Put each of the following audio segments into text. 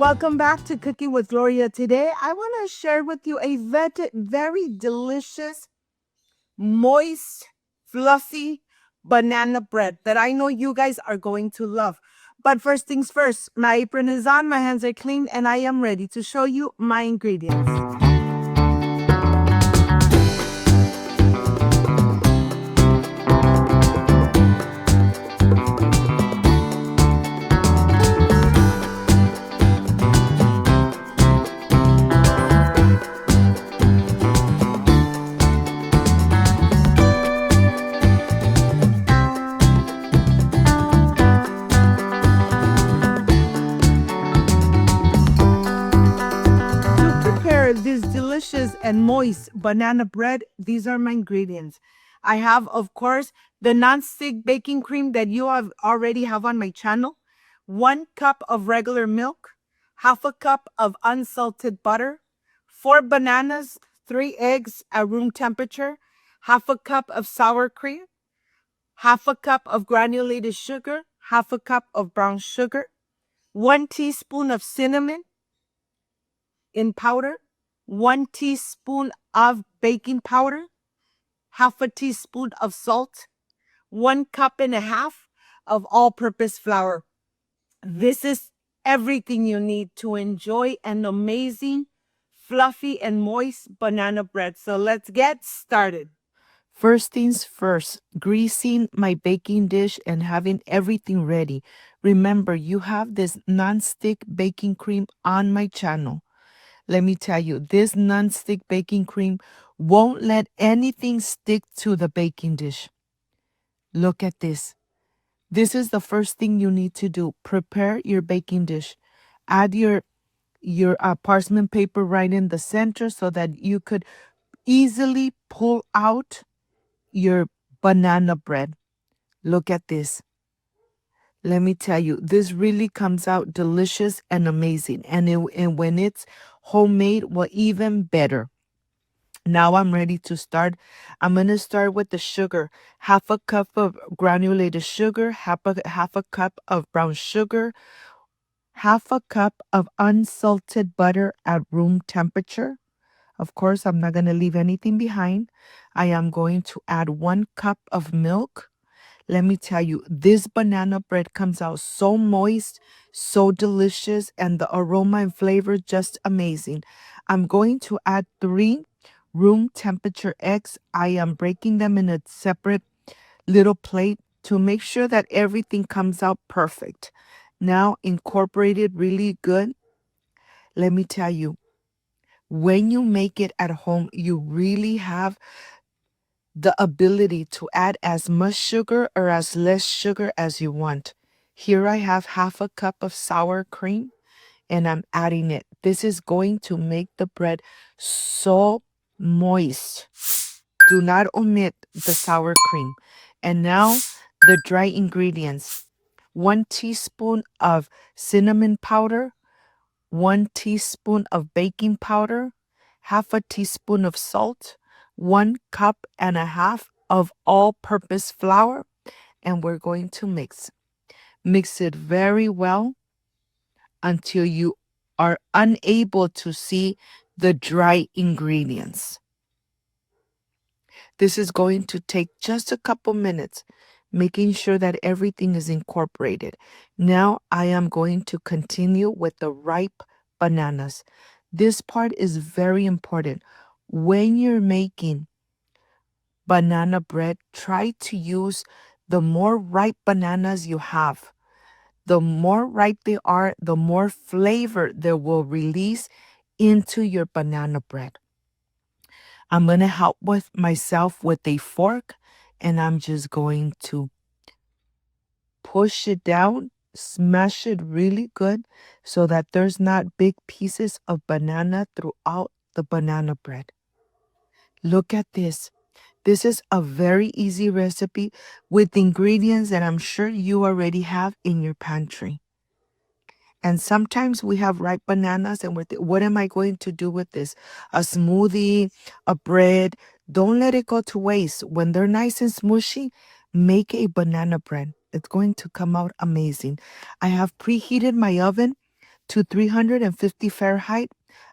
Welcome back to Cooking with Gloria. Today, I want to share with you a very delicious, moist, fluffy banana bread that I know you guys are going to love. But first things first, my apron is on, my hands are clean, and I am ready to show you my ingredients. To prepare this delicious and moist banana bread, these are my ingredients. I have, of course, the non-stick baking cream that you already have on my channel, 1 cup of regular milk, half a cup of unsalted butter, 4 bananas, 3 eggs at room temperature, half a cup of sour cream, half a cup of granulated sugar, half a cup of brown sugar, 1 teaspoon of cinnamon in powder, 1 teaspoon of baking powder, half a teaspoon of salt, 1.5 cups of all-purpose flour. This is everything you need to enjoy an amazing, fluffy, and moist banana bread. So let's get started. First things first, greasing my baking dish and having everything ready. Remember, you have this non-stick baking cream on my channel. Let me tell you, this non-stick baking cream won't let anything stick to the baking dish. Look at this. This is the first thing you need to do. Prepare your baking dish. Add your parchment paper right in the center so that you could easily pull out your banana bread. Look at this. Let me tell you, this really comes out delicious and amazing. And when it's homemade, well, even better. Now I'm ready to start. I'm going to start with the sugar. Half a cup of granulated sugar, half a cup of brown sugar, half a cup of unsalted butter at room temperature. Of course, I'm not going to leave anything behind. I am going to add 1 cup of milk. Let me tell you, this banana bread comes out so moist, so delicious, and the aroma and flavor just amazing. I'm going to add 3 room temperature eggs. I am breaking them in a separate little plate to make sure that everything comes out perfect. Now incorporate it really good. Let me tell you, when you make it at home, you really have the ability to add as much sugar or as less sugar as you want. Here I have half a cup of sour cream and I'm adding it. This is going to make the bread so moist. Do not omit the sour cream. And now the dry ingredients. 1 teaspoon of cinnamon powder, 1 teaspoon of baking powder, half a teaspoon of salt, 1.5 cups of all-purpose flour, and we're going to mix. Mix it very well until you are unable to see the dry ingredients. This is going to take just a couple minutes, making sure that everything is incorporated. Now I am going to continue with the ripe bananas. This part is very important. When you're making banana bread, try to use the more ripe bananas you have. The more ripe they are, the more flavor they will release into your banana bread. I'm going to help with myself with a fork, and I'm just going to push it down, smash it really good so that there's not big pieces of banana throughout the banana bread. Look at this. This is a very easy recipe with ingredients that I'm sure you already have in your pantry. And sometimes we have ripe bananas and what am I going to do with this? A smoothie, a bread. Don't let it go to waste. When they're nice and smushy, make a banana bread. It's going to come out amazing. I have preheated my oven to 350 Fahrenheit.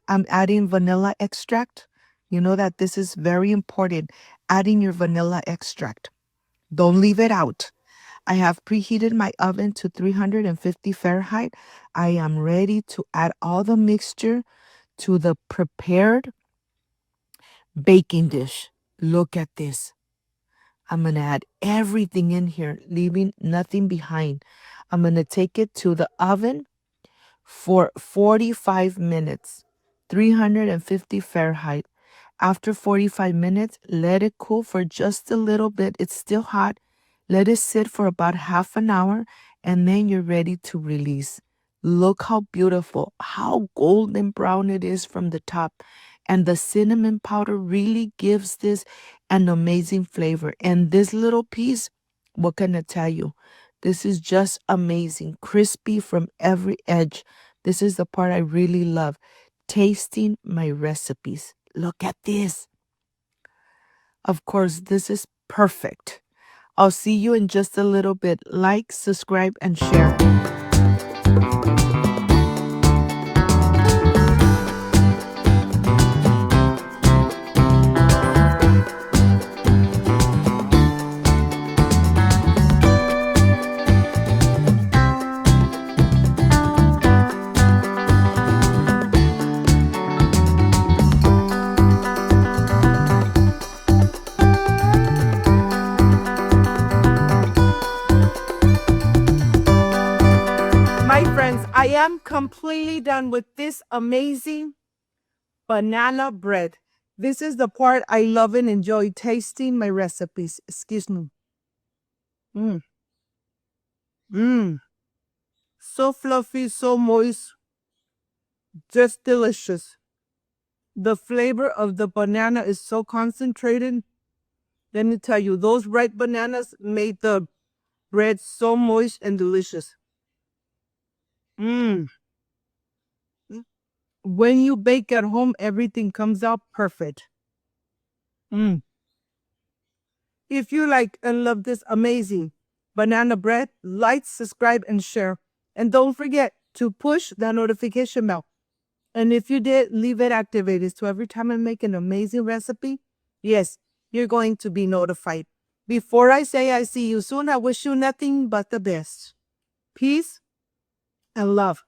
I'm adding vanilla extract. You know that this is very important, adding your vanilla extract. Don't leave it out. I have preheated my oven to 350 Fahrenheit. I am ready to add all the mixture to the prepared baking dish. Look at this. I'm going to add everything in here, leaving nothing behind. I'm going to take it to the oven for 45 minutes, 350 Fahrenheit. After 45 minutes, let it cool for just a little bit. It's still hot. Let it sit for about half an hour, and then you're ready to release. Look how beautiful, how golden brown it is from the top. And the cinnamon powder really gives this an amazing flavor. And this little piece, what can I tell you? This is just amazing, crispy from every edge. This is the part I really love, tasting my recipes. Look at this. Of course, this is perfect. I'll see you in just a little bit. Like, subscribe, and share. My friends, I am completely done with this amazing banana bread. This is the part I love and enjoy tasting my recipes. Excuse me. Mmm. Mmm. So fluffy, so moist, just delicious. The flavor of the banana is so concentrated. Let me tell you, those ripe bananas made the bread so moist and delicious. Mmm. When you bake at home, everything comes out perfect. Mmm. If you like and love this amazing banana bread, like, subscribe, and share. And don't forget to push that notification bell. And if you did, leave it activated. So every time I make an amazing recipe, yes, you're going to be notified. Before I say I see you soon, I wish you nothing but the best. Peace and love.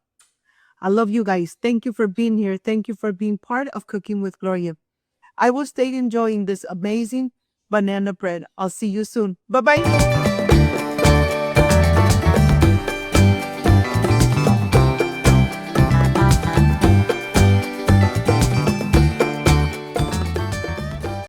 I love you guys. Thank you for being here. Thank you for being part of Cooking with Gloria. I will stay enjoying this amazing banana bread. I'll see you soon. Bye-bye.